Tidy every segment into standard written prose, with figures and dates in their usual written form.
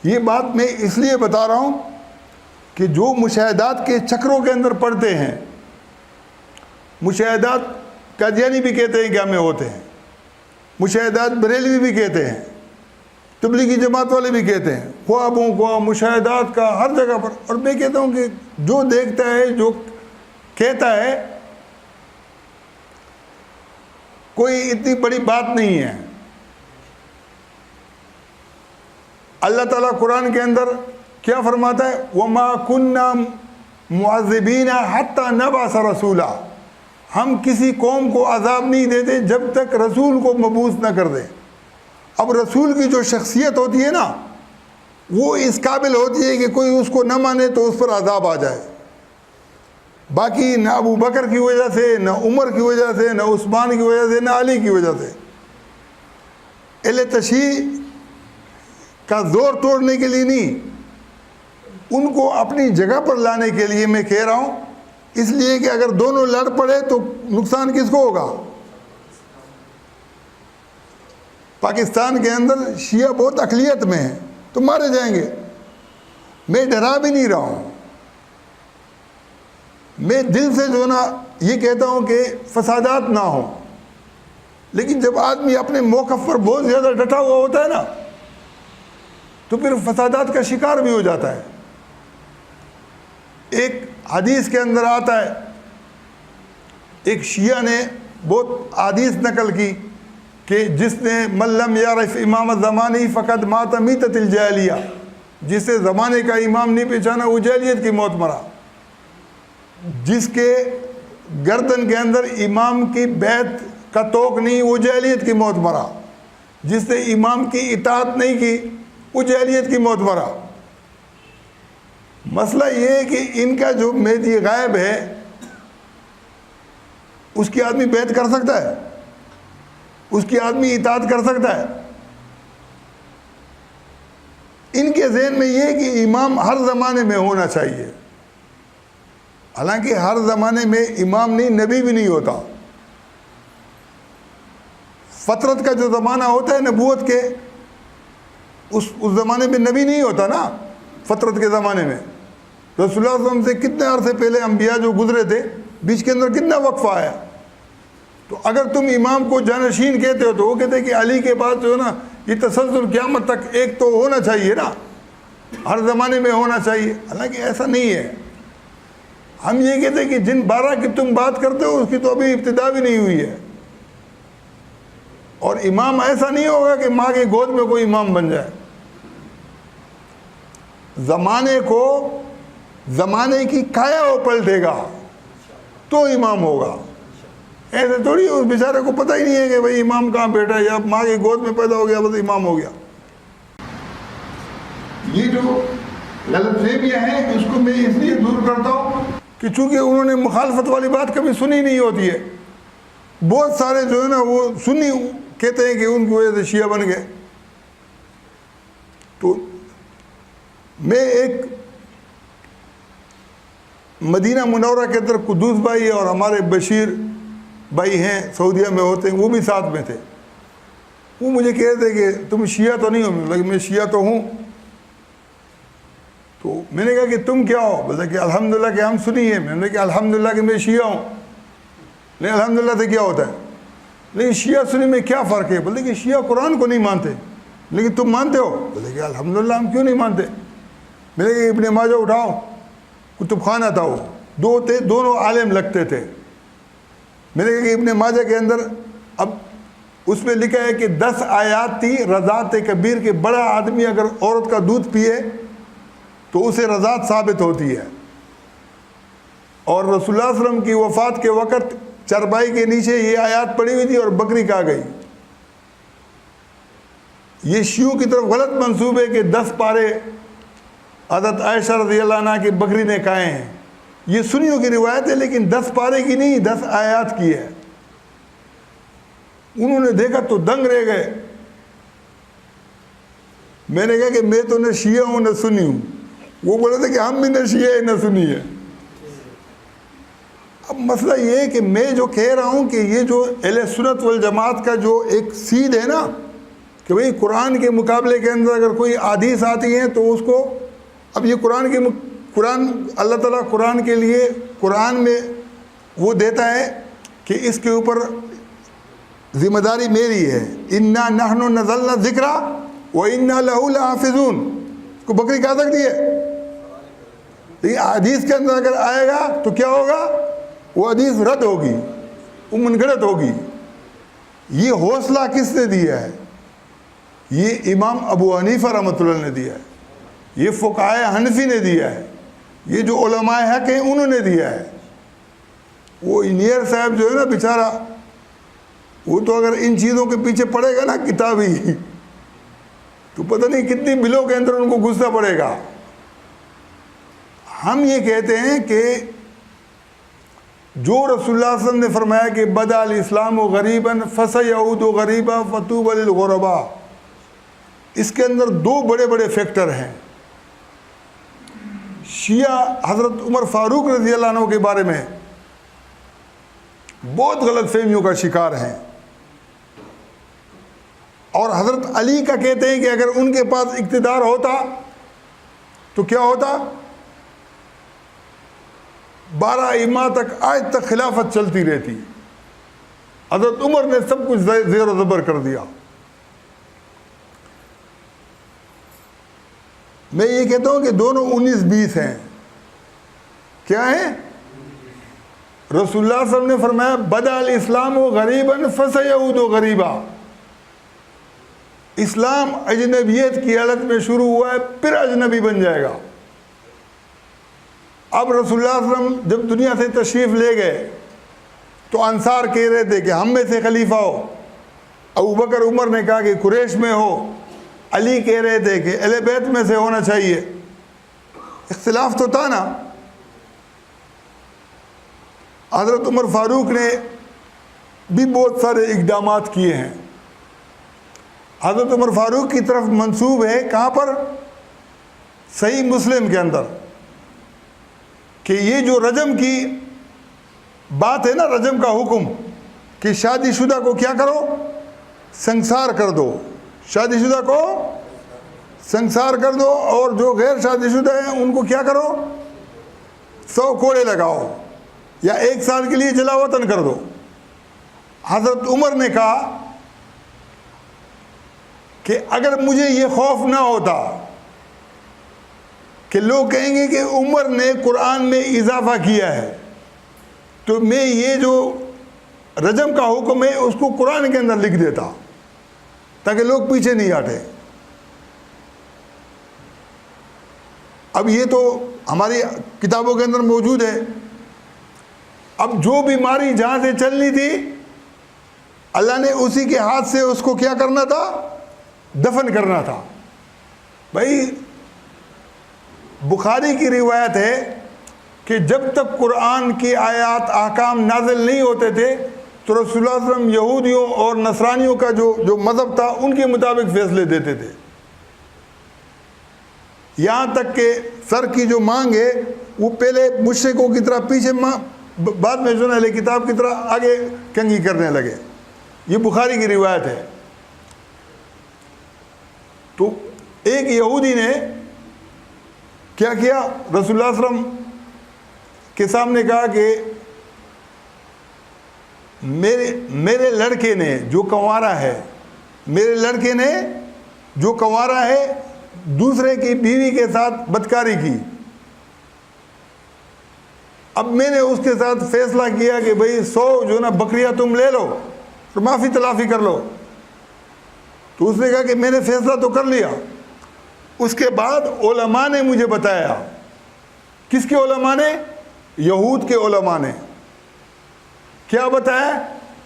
یہ بات میں اس لیے بتا رہا ہوں کہ جو مشاہدات کے چکروں کے اندر پڑتے ہیں، مشاہدات قادیانی بھی کہتے ہیں کہ ہمیں ہوتے ہیں، مشاہدات بریلوی بھی کہتے ہیں، تبلیغی جماعت والے بھی کہتے ہیں، خوابوں کو مشاہدات کا ہر جگہ پر. اور میں کہتا ہوں کہ جو دیکھتا ہے، جو کہتا ہے، کوئی اتنی بڑی بات نہیں ہے. اللہ تعالیٰ قرآن کے اندر کیا فرماتا ہے؟ وَمَا كُنَّا مُعَذِّبِينَ حَتَّى نَبْعَثَ رَسُولًا. ہم کسی قوم کو عذاب نہیں دیتے جب تک رسول کو مبعوث نہ کر دیں. اب رسول کی جو شخصیت ہوتی ہے نا، وہ اس قابل ہوتی ہے کہ کوئی اس کو نہ مانے تو اس پر عذاب آ جائے. باقی نہ ابو بکر کی وجہ سے، نہ عمر کی وجہ سے، نہ عثمان کی وجہ سے، نہ علی کی وجہ سے. اہل تشیع کا زور توڑنے کے لیے نہیں، ان کو اپنی جگہ پر لانے کے لیے میں کہہ رہا ہوں. اس لیے کہ اگر دونوں لڑ پڑے تو نقصان کس کو ہوگا؟ پاکستان کے اندر شیعہ بہت اقلیت میں ہیں تو مارے جائیں گے. میں ڈرا بھی نہیں رہا ہوں، میں دل سے جو نا یہ کہتا ہوں کہ فسادات نہ ہوں. لیکن جب آدمی اپنے موقف پر بہت زیادہ ڈٹا ہوا ہوتا ہے نا تو پھر فسادات کا شکار بھی ہو جاتا ہے. ایک حدیث کے اندر آتا ہے، ایک شیعہ نے بہت حدیث نقل کی کہ جس نے من لم یعرف امام الزمانی فقد مات میتۃ الجاہلیہ، جس نے زمانے کا امام نہیں پہچانا وہ جاہلیت کی موت مرا. جس کے گردن کے اندر امام کی بیعت کا توق نہیں وہ جاہلیت کی موت مرا. جس نے امام کی اطاعت نہیں کی وہ جاہلیت کی موت مرا. مسئلہ یہ ہے کہ ان کا جو مہدی غائب ہے اس کی آدمی بیعت کر سکتا ہے، اس کی آدمی اطاعت کر سکتا ہے. ان کے ذہن میں یہ ہے کہ امام ہر زمانے میں ہونا چاہیے. حالانکہ ہر زمانے میں امام نہیں، نبی بھی نہیں ہوتا. فطرت کا جو زمانہ ہوتا ہے نبوت کے، اس زمانے میں نبی نہیں ہوتا نا. فطرت کے زمانے میں رسول اللہ صلی اللہ علیہ وسلم سے کتنے عرصے پہلے انبیاء جو گزرے تھے، بیچ کے اندر کتنا وقفہ آیا. تو اگر تم امام کو جانشین کہتے ہو تو وہ کہتے ہیں کہ علی کے بعد جو ہے نا یہ تسلسل قیامت تک ایک تو ہونا چاہیے نا، ہر زمانے میں ہونا چاہیے. حالانکہ ایسا نہیں ہے. ہم یہ کہتے ہیں کہ جن 12 کی تم بات کرتے ہو اس کی تو ابھی ابتدا بھی نہیں ہوئی ہے. اور امام ایسا نہیں ہوگا کہ ماں کی گود میں کوئی امام بن جائے. زمانے کو، زمانے کی کایا وہ پلٹے گا تو امام ہوگا. ایسے تھوڑی اس بیچارے کو پتہ ہی نہیں ہے کہ بھئی امام کہاں بیٹھا ہے، یا ماں کی گود میں پیدا ہو گیا بس امام ہو گیا. یہ جو غلط فہمیاں ہیں اس کو میں اس لیے دور کرتا ہوں کہ چونکہ انہوں نے مخالفت والی بات کبھی سنی نہیں ہوتی ہے. بہت سارے جو ہے نا وہ سنی کہتے ہیں کہ ان کی وجہ سے شیعہ بن گئے. تو میں ایک مدینہ منورہ کے اندر قدوس بھائی اور ہمارے بشیر بھائی ہیں، سعودیہ میں ہوتے ہیں، وہ بھی ساتھ میں تھے. وہ مجھے کہہ رہے تھے کہ تم شیعہ تو نہیں ہو. لیکن میں شیعہ تو ہوں. تو میں نے کہا کہ تم کیا ہو؟ بولے کہ الحمدللہ کہ ہم سنی ہیں. میں نے کہا الحمدللہ کہ میں شیعہ ہوں. لیکن الحمدللہ سے کیا ہوتا ہے؟ لیکن شیعہ سنی میں کیا فرق ہے؟ بولے کہ شیعہ قرآن کو نہیں مانتے لیکن تم مانتے ہو. بولے کہ الحمدللہ ہم کیوں نہیں مانتے. میں نے کہا ابن ماجہ اٹھاؤ، کتب خانہ تھا وہ، دو تھے، دونوں عالم لگتے تھے. میں نے کہا کہ ابن ماجہ کے اندر اب اس میں لکھا ہے کہ 10 آیات تھی رضاعت کبیر کے. بڑا آدمی اگر عورت کا دودھ پیے تو اسے رضاعت ثابت ہوتی ہے. اور رسول اللہ صلی اللہ علیہ وسلم کی وفات کے وقت چربائی کے نیچے یہ آیات پڑی ہوئی تھی اور بکری کہا گئی. یہ شیعوں کی طرف غلط منسوب ہے کہ 10 پارے حضرت عائشہ رضی اللہ عنہ کی بکری نے کھائے ہیں. یہ سنیوں کی روایت ہے لیکن 10 پارے کی نہیں، 10 آیات کی ہے. انہوں نے دیکھا تو دنگ رہ گئے. میں نے کہا کہ میں تو نہ شیعہ ہوں نہ سنی ہوں. وہ بولے تھے کہ ہم بھی نہ شیعہ نہ سنی ہے. اب مسئلہ یہ ہے کہ میں جو کہہ رہا ہوں کہ یہ جو اہل سنت والجماعت کا جو ایک سیدھ ہے نا، کہ بھئی قرآن کے مقابلے کے اندر اگر کوئی احادیث آتی ہیں تو اس کو، اب یہ قرآن اللہ تعالیٰ قرآن کے لیے قرآن میں وہ دیتا ہے کہ اس کے اوپر ذمہ داری میری ہے، انا نحن نزلنا الذکر وانا لہ لحافظون، اس کو بکری کہا سکتی ہے؟ لیکن حدیث کے اندر اگر آئے گا تو کیا ہوگا؟ وہ حدیث رد ہوگی، وہ منگڑت ہوگی۔ یہ حوصلہ کس نے دیا ہے؟ یہ امام ابو حنیفہ رحمۃ اللہ نے دیا ہے، یہ فقہائے حنفی نے دیا ہے، یہ جو علماء حق ہیں انہوں نے دیا ہے۔ وہ انجینئر صاحب جو ہے نا بیچارہ، وہ تو اگر ان چیزوں کے پیچھے پڑے گا نا کتابی، تو پتہ نہیں کتنی بلوں کے اندر ان کو گھسنا پڑے گا۔ ہم یہ کہتے ہیں کہ جو رسول اللہ صلی اللہ علیہ وسلم نے فرمایا کہ بدأ الاسلام غریباً فسیعود غریبا فطوبی للغرباء، اس کے اندر دو بڑے بڑے فیکٹر ہیں۔ شیعہ حضرت عمر فاروق رضی اللہ عنہ کے بارے میں بہت غلط فہمیوں کا شکار ہیں، اور حضرت علی کا کہتے ہیں کہ اگر ان کے پاس اقتدار ہوتا تو کیا ہوتا؟ 12 ائمہ تک آج تک خلافت چلتی رہتی۔ حضرت عمر نے سب کچھ زیر و زبر کر دیا۔ میں یہ کہتا ہوں کہ دونوں 19-20 ہیں۔ کیا ہیں؟ رسول اللہ صلی اللہ علیہ وسلم نے فرمایا بدأ الاسلام غریباً فسیعود غریبا، اسلام اجنبیت کی حالت میں شروع ہوا ہے، پھر اجنبی بن جائے گا۔ اب رسول اللہ صلی اللہ علیہ وسلم جب دنیا سے تشریف لے گئے تو انصار کہہ رہے تھے کہ ہم میں سے خلیفہ ہو، ابو بکر عمر نے کہا کہ قریش میں ہو، علی کہہ رہے تھے کہ اہل بیت میں سے ہونا چاہیے۔ اختلاف تو تھا نا۔ حضرت عمر فاروق نے بھی بہت سارے اقدامات کیے ہیں۔ حضرت عمر فاروق کی طرف منسوب ہے کہاں پر؟ صحیح مسلم کے اندر، کہ یہ جو رجم کی بات ہے نا، رجم کا حکم کہ شادی شدہ کو کیا کرو؟ سنسار کر دو، شادی شدہ کو سنسار کر دو، اور جو غیر شادی شدہ ہیں ان کو کیا کرو؟ 100 کوڑے لگاؤ یا 1 سال کے لیے جلا وطن کر دو۔ حضرت عمر نے کہا کہ اگر مجھے یہ خوف نہ ہوتا کہ لوگ کہیں گے کہ عمر نے قرآن میں اضافہ کیا ہے، تو میں یہ جو رجم کا حکم ہے اس کو قرآن کے اندر لکھ دیتا تاکہ لوگ پیچھے نہیں ہٹے۔ اب یہ تو ہماری کتابوں کے اندر موجود ہے۔ اب جو بیماری جہاں سے چلنی تھی اللہ نے اسی کے ہاتھ سے اس کو کیا کرنا تھا؟ دفن کرنا تھا۔ بھائی بخاری کی روایت ہے کہ جب تک قرآن کی آیات احکام نازل نہیں ہوتے تھے تو رسول اللہ صلی اللہ علیہ وسلم یہودیوں اور نصرانیوں کا جو مذہب تھا ان کے مطابق فیصلے دیتے تھے، یہاں تک کہ سر کی جو مانگ ہے وہ پہلے مشرکوں کی طرح پیچھے، بعد میں جو اہل کتاب کی طرح آگے کنگھی کرنے لگے۔ یہ بخاری کی روایت ہے۔ تو ایک یہودی نے کیا کیا؟ رسول اللہ صلی اللہ علیہ وسلم کے سامنے کہا کہ میرے لڑکے نے جو کنوارا ہے، میرے لڑکے نے جو کنوارا ہے دوسرے کی بیوی کے ساتھ بدکاری کی، اب میں نے اس کے ساتھ فیصلہ کیا کہ بھئی 100 جو نا بکریاں تم لے لو اور معافی تلافی کر لو۔ تو اس نے کہا کہ میں نے فیصلہ تو کر لیا۔ اس کے بعد علماء نے مجھے بتایا، کس کے علماء نے؟ یہود کے علماء نے کیا بتایا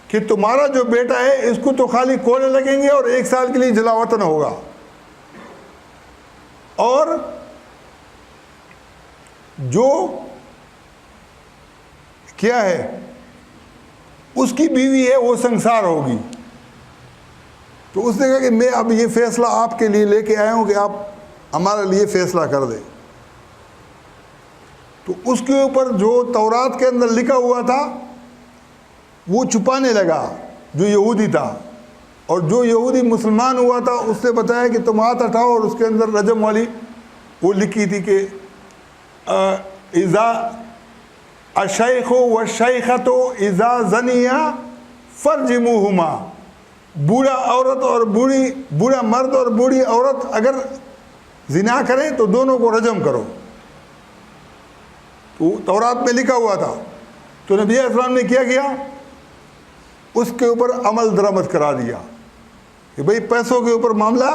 کہ تمہارا جو بیٹا ہے اس کو تو خالی کوڑے لگیں گے اور 1 سال کے لیے جلا وطن ہوگا، اور جو کیا ہے اس کی بیوی ہے وہ سنسار ہوگی۔ تو اس نے کہا کہ میں اب یہ فیصلہ آپ کے لیے لے کے آیا ہوں کہ آپ ہمارے لیے فیصلہ کر دیں۔ تو اس کے اوپر جو تورات کے اندر لکھا ہوا تھا وہ چھپانے لگا جو یہودی تھا، اور جو یہودی مسلمان ہوا تھا اس سے بتایا کہ تم ہاتھ اٹھاؤ، اور اس کے اندر رجم والی وہ لکھی تھی کہ اذا الشیخ والشیخۃ اذا زنیا فرجموہما، بوڑھا عورت اور بوڑھا مرد اور بوڑھی عورت اگر زنا کریں تو دونوں کو رجم کرو. تو تورات میں لکھا ہوا تھا. تو نبی علیہ السلام نے کیا کیا؟ اس کے اوپر عمل درآمد کرا دیا کہ بھئی پیسوں کے اوپر معاملہ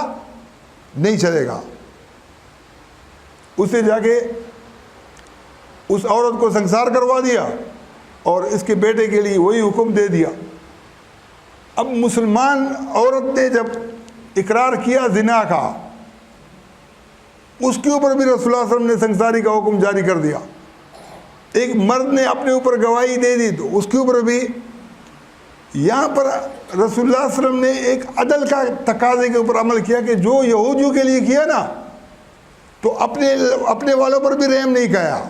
نہیں چلے گا. اسے جا کے اس عورت کو سنسار کروا دیا اور اس کے بیٹے کے لیے وہی حکم دے دیا. اب مسلمان عورت نے جب اقرار کیا زنا کا، اس کے اوپر بھی رسول اللہ صلی اللہ علیہ وسلم نے سنساری کا حکم جاری کر دیا. ایک مرد نے اپنے اوپر گواہی دے دی تو اس کے اوپر بھی یہاں پر رسول اللہ صلی اللہ علیہ وسلم نے ایک عدل کا تقاضے کے اوپر عمل کیا کہ جو یہودیوں کے لیے کیا نا تو اپنے والوں پر بھی رحم نہیں کیا.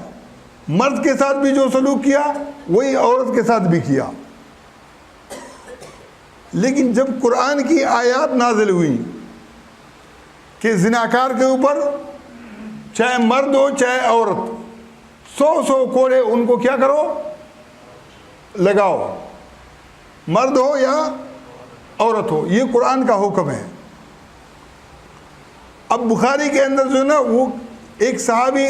مرد کے ساتھ بھی جو سلوک کیا وہی عورت کے ساتھ بھی کیا. لیکن جب قرآن کی آیات نازل ہوئی کہ زناکار کے اوپر چاہے مرد ہو چاہے عورت 100 کوڑے ان کو کیا کرو، لگاؤ، مرد ہو یا عورت ہو، یہ قرآن کا حکم ہے. اب بخاری کے اندر جو ہے نا وہ ایک صحابی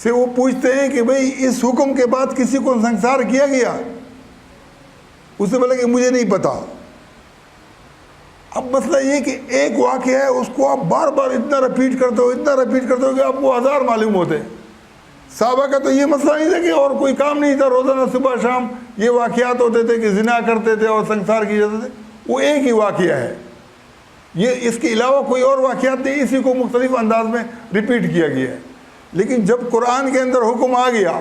سے وہ پوچھتے ہیں کہ بھئی اس حکم کے بعد کسی کو سنسار کیا گیا؟ اس سے بولا کہ مجھے نہیں پتا. اب مسئلہ یہ کہ ایک واقعہ ہے اس کو آپ بار بار اتنا رپیٹ کرتے ہو کہ آپ کو ہزار معلوم ہوتے ہیں. صحابہ کا تو یہ مسئلہ نہیں تھا کہ اور کوئی کام نہیں تھا، روزانہ صبح شام یہ واقعات ہوتے تھے کہ زنا کرتے تھے اور سنسار کیے جاتے تھے. وہ ایک ہی واقعہ ہے، یہ اس کے علاوہ کوئی اور واقعات نہیں، اسی کو مختلف انداز میں ریپیٹ کیا گیا ہے. لیکن جب قرآن کے اندر حکم آ گیا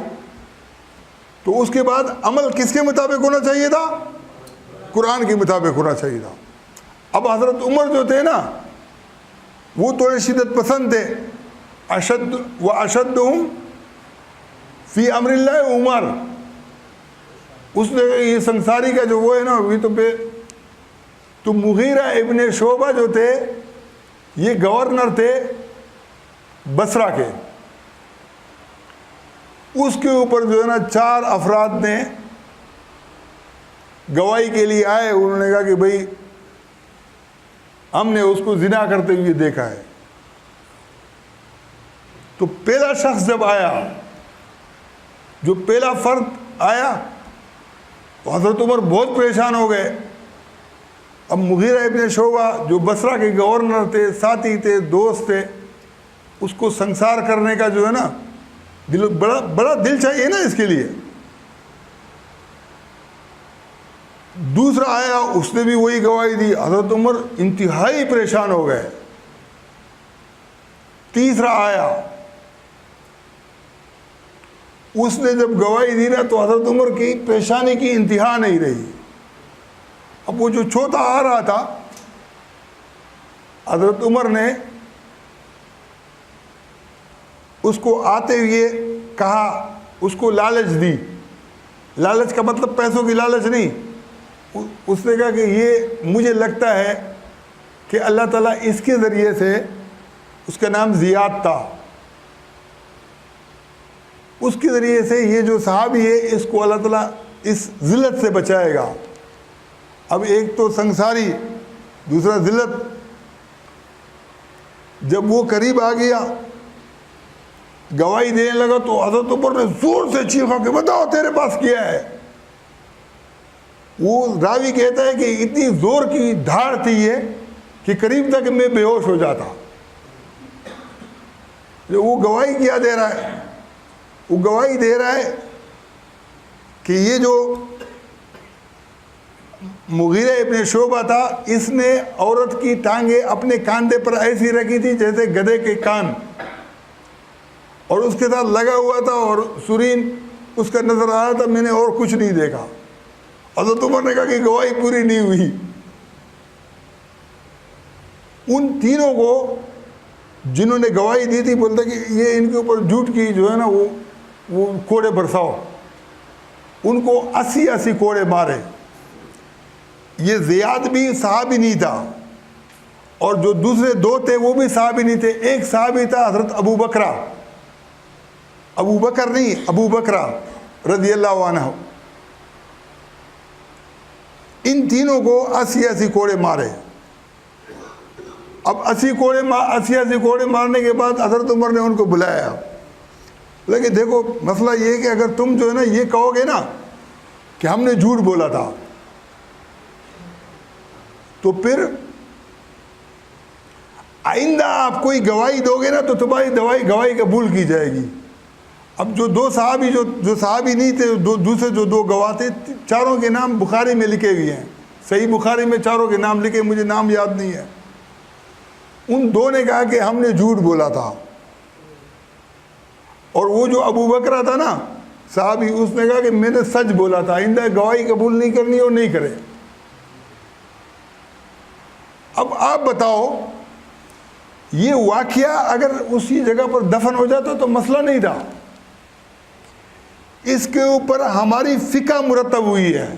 تو اس کے بعد عمل کس کے مطابق ہونا چاہیے تھا؟ قرآن کے مطابق ہونا چاہیے تھا. اب حضرت عمر جو تھے نا وہ تھوڑے شدت پسند تھے. اشدہم فی امر اللہ عمر. اس نے یہ سنساری کا جو وہ ہے نا ابھی تو مغیرہ ابن شعبہ جو تھے یہ گورنر تھے بصرہ کے. اس کے اوپر جو ہے نا 4 افراد نے گواہی کے لیے آئے. انہوں نے کہا کہ بھئی ہم نے اس کو زنا کرتے ہوئے دیکھا ہے. تو پہلا شخص جب آیا، جو پہلا فرد آیا تو حضرت عمر بہت پریشان ہو گئے. اب مغیرہ ابن شعبہ جو بصرہ کے گورنر تھے، ساتھی تھے، دوست تھے، اس کو سنسار کرنے کا جو ہے نا بڑا دل چاہیے نا اس کے لیے. دوسرا آیا، اس نے بھی وہی گواہی دی. حضرت عمر انتہائی پریشان ہو گئے. تیسرا آیا، اس نے جب گواہی دی نا تو حضرت عمر کی پریشانی کی انتہا نہیں رہی. اب وہ جو چوتھا آ رہا تھا حضرت عمر نے اس کو آتے ہوئے کہا، اس کو لالچ دی. لالچ کا مطلب پیسوں کی لالچ نہیں. اس نے کہا کہ یہ مجھے لگتا ہے کہ اللہ تعالیٰ اس کے ذریعے سے، اس کا نام زیاد تھا، اس کے ذریعے سے یہ جو صحابی ہے اس کو اللہ تعالیٰ اس ذلت سے بچائے گا. اب ایک تو سنساری، دوسرا ذلت. جب وہ قریب آ گیا گواہی دینے لگا تو حضرت عمر نے زور سے چیخا کہ بتاؤ تیرے پاس کیا ہے. وہ راوی کہتا ہے کہ اتنی زور کی دھاڑ تھی یہ کہ قریب تک میں بے ہوش ہو جاتا. وہ گواہی کیا دے رہا ہے؟ وہ گواہی دے رہا ہے کہ یہ جو مغیرہ ابن شعبہ تھا اس نے عورت کی ٹانگیں اپنے کاندھے پر ایسی رکھی تھی جیسے گدھے کے کان، اور اس کے ساتھ لگا ہوا تھا اور سرین اس کا نظر آ رہا تھا. میں نے اور کچھ نہیں دیکھا. حضرت عمر نے کہا کہ گواہی پوری نہیں ہوئی. ان تینوں کو جنہوں نے گواہی دی تھی بولتا کہ یہ ان کے اوپر جھوٹ کی جو ہے نا وہ کوڑے برساؤ. ان کو 80 کوڑے مارے. یہ زیاد بھی صحابی نہیں تھا، اور جو دوسرے دو تھے وہ بھی صحابی نہیں تھے. ایک صحابی تھا حضرت ابو بکر، ابو بکر نہیں، ابو بکر رضی اللہ عنہ. ان تینوں کو 80 کوڑے مارے. اب 80 کوڑے مارنے کے بعد حضرت عمر نے ان کو بلایا. لیکن دیکھو مسئلہ یہ ہے کہ اگر تم جو ہے نا یہ کہو گے نا کہ ہم نے جھوٹ بولا تھا، تو پھر آئندہ آپ کوئی گواہی دو گے نا تو تمہاری گواہی قبول کی جائے گی. اب جو دو صحابی جو صحابی نہیں تھے، دوسرے جو دو گواہ تھے، چاروں کے نام بخاری میں لکھے ہوئے ہیں. صحیح بخاری میں چاروں کے نام لکھے، مجھے نام یاد نہیں ہے. ان دو نے کہا کہ ہم نے جھوٹ بولا تھا، اور وہ جو ابو بکر تھا نا صحابی، اس نے کہا کہ میں نے سچ بولا تھا، آئندہ گواہی قبول نہیں کرنی اور نہیں کرے. اب آپ بتاؤ، یہ واقعہ اگر اسی جگہ پر دفن ہو جاتا تو مسئلہ نہیں تھا. اس کے اوپر ہماری فقہ مرتب ہوئی ہے،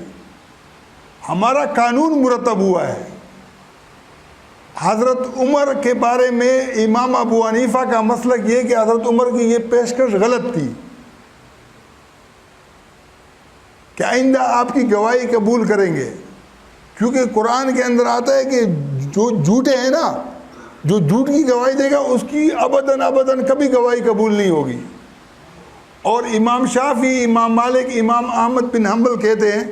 ہمارا قانون مرتب ہوا ہے. حضرت عمر کے بارے میں امام ابو حنیفہ کا مسلک یہ کہ حضرت عمر کی یہ پیشکش غلط تھی کہ آئندہ آپ کی گواہی قبول کریں گے، کیونکہ قرآن کے اندر آتا ہے کہ جو جھوٹے ہیں نا، جو جھوٹ کی گواہی دے گا اس کی ابداً کبھی گواہی قبول نہیں ہوگی. اور امام شافعی، امام مالک، امام احمد بن حنبل کہتے ہیں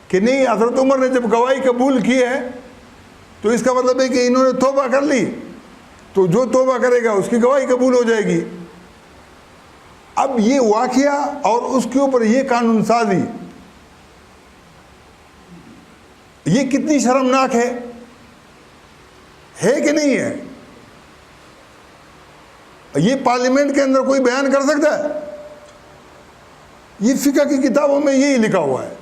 کہ نہیں، حضرت عمر نے جب گواہی قبول کی ہے تو اس کا مطلب ہے کہ انہوں نے توبہ کر لی، تو جو توبہ کرے گا اس کی گواہی قبول ہو جائے گی. اب یہ واقعہ اور اس کے اوپر یہ قانون سازی، یہ کتنی شرمناک ہے کہ نہیں ہے؟ یہ پارلیمنٹ کے اندر کوئی بیان کر سکتا ہے؟ یہ فقہ کی کتابوں میں یہی لکھا ہوا ہے.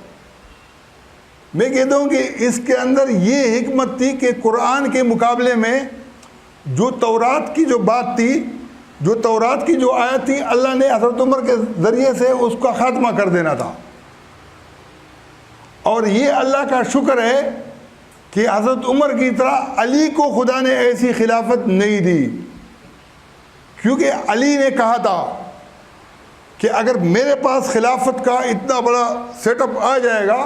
میں کہتا ہوں کہ اس کے اندر یہ حکمت تھی کہ قرآن کے مقابلے میں جو تورات کی جو بات تھی، جو تورات کی جو آیت تھی، اللہ نے حضرت عمر کے ذریعے سے اس کا خاتمہ کر دینا تھا. اور یہ اللہ کا شکر ہے کہ حضرت عمر کی طرح علی کو خدا نے ایسی خلافت نہیں دی، کیونکہ علی نے کہا تھا کہ اگر میرے پاس خلافت کا اتنا بڑا سیٹ اپ آ جائے گا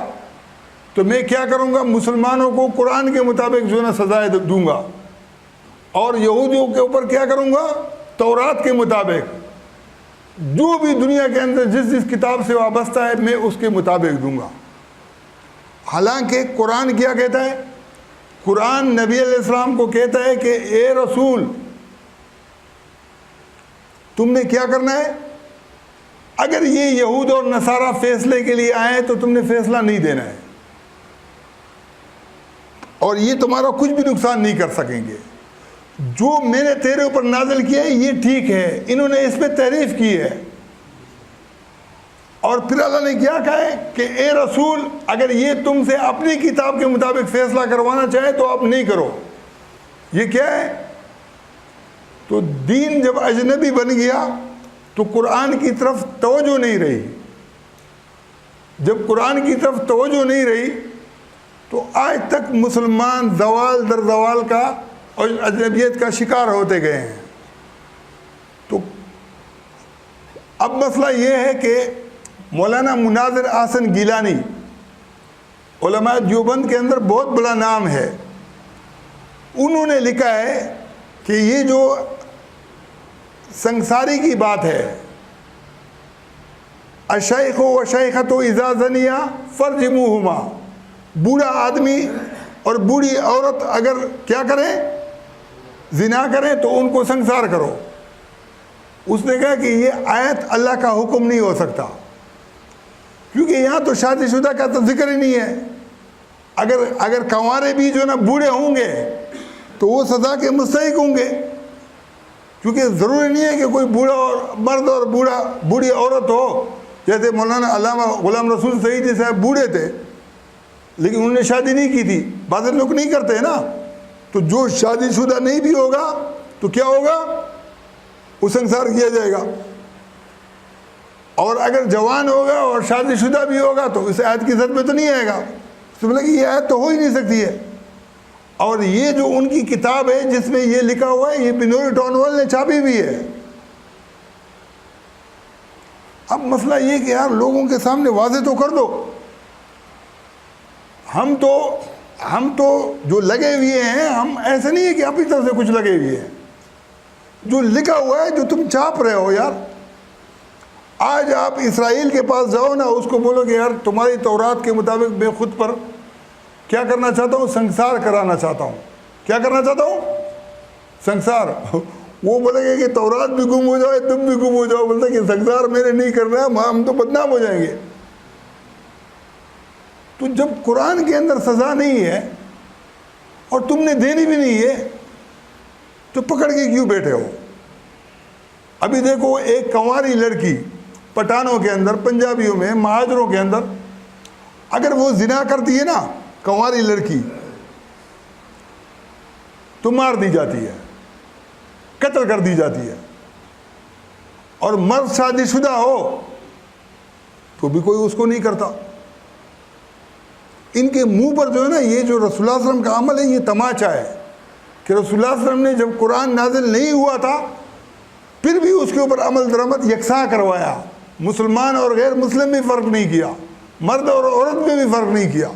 تو میں کیا کروں گا، مسلمانوں کو قرآن کے مطابق جو ہے نا سزائیں دوں گا، اور یہودیوں کے اوپر کیا کروں گا، تورات کے مطابق جو بھی دنیا کے اندر جس کتاب سے وابستہ ہے میں اس کے مطابق دوں گا. حالانکہ قرآن کیا کہتا ہے؟ قرآن نبی علیہ السلام کو کہتا ہے کہ اے رسول، تم نے کیا کرنا ہے، اگر یہ یہود اور نصارہ فیصلے کے لیے آئے تو تم نے فیصلہ نہیں دینا ہے، اور یہ تمہارا کچھ بھی نقصان نہیں کر سکیں گے. جو میں نے تیرے اوپر نازل کیا ہے یہ ٹھیک ہے، انہوں نے اس پہ تعریف کی ہے. اور پھر اللہ نے کیا کہا ہے کہ اے رسول، اگر یہ تم سے اپنی کتاب کے مطابق فیصلہ کروانا چاہے تو آپ نہیں کرو. یہ کیا ہے؟ تو دین جب اجنبی بن گیا تو قرآن کی طرف توجہ نہیں رہی. جب قرآن کی طرف توجہ نہیں رہی تو آج تک مسلمان زوال در زوال کا اور اجنبیت کا شکار ہوتے گئے ہیں. تو اب مسئلہ یہ ہے کہ مولانا مناظر احسن گیلانی علماء دیوبند کے اندر بہت بڑا نام ہے، انہوں نے لکھا ہے کہ یہ جو سنساری کی بات ہے، الشیخ و شیخۃ اذا زنیا فرجموہما، بوڑھا آدمی اور بوڑھی عورت اگر کیا کریں، زنا کریں تو ان کو سنسار کرو. اس نے کہا کہ یہ آیت اللہ کا حکم نہیں ہو سکتا، کیونکہ یہاں تو شادی شدہ کا تو ذکر ہی نہیں ہے. اگر کنوارے بھی جو نا بوڑھے ہوں گے تو وہ سزا کے مستحق ہوں گے، کیونکہ ضروری نہیں ہے کہ کوئی بوڑھا اور مرد اور بوڑھی عورت ہو. جیسے مولانا علامہ غلام رسول سعیدی صاحب بوڑھے تھے لیکن انہوں نے شادی نہیں کی تھی. بعض لوگ نہیں کرتے ہیں نا، تو جو شادی شدہ نہیں بھی ہوگا تو کیا ہوگا، وہ سنسار کیا جائے گا. اور اگر جوان ہوگا اور شادی شدہ بھی ہوگا تو اس آیت کی زد میں تو نہیں آئے گا، تو بولے کہ یہ آیت تو ہو ہی نہیں سکتی ہے. اور یہ جو ان کی کتاب ہے جس میں یہ لکھا ہوا ہے، یہ بنوری ٹاؤنوال نے چھاپی بھی ہے. اب مسئلہ یہ کہ یار لوگوں کے سامنے واضح تو کر دو. ہم تو جو لگے ہوئے ہیں، ہم ایسے نہیں ہے کہ اپنی طرف سے کچھ لگے ہوئے ہیں. جو لکھا ہوا ہے جو تم چھاپ رہے ہو یار. آج آپ اسرائیل کے پاس جاؤ نا، اس کو بولو کہ یار تمہاری تورات کے مطابق میں خود پر کیا کرنا چاہتا ہوں، سنسار کرانا چاہتا ہوں. کیا کرنا چاہتا ہوں؟ سنسار. وہ بولے گے کہ تورات بھی گم ہو جائے، تم بھی گم ہو جاؤ. بولتا کہ سنسار میں نے نہیں کرنا، ہم تو بدنام ہو جائیں گے. تو جب قرآن کے اندر سزا نہیں ہے اور تم نے دینی بھی نہیں ہے تو پکڑ کے کیوں بیٹھے ہو؟ ابھی دیکھو ایک کنواری لڑکی پٹھانوں کے اندر، پنجابیوں میں، مہاجروں کے اندر، اگر وہ زنا کرتی ہے نا کنواری لڑکی تو مار دی جاتی ہے، قتل کر دی جاتی ہے. اور مرد شادی شدہ ہو تو بھی کوئی اس کو نہیں کرتا. ان کے منہ پر جو ہے نا، یہ جو رسول اللہ صلی اللہ علیہ وسلم کا عمل ہے، یہ تماچا ہے کہ رسول اللہ صلی اللہ علیہ وسلم نے جب قرآن نازل نہیں ہوا تھا پھر بھی اس کے اوپر عمل درآمد یکساں کروایا. مسلمان اور غیر مسلم میں فرق نہیں کیا، مرد اور عورت میں بھی فرق نہیں کیا.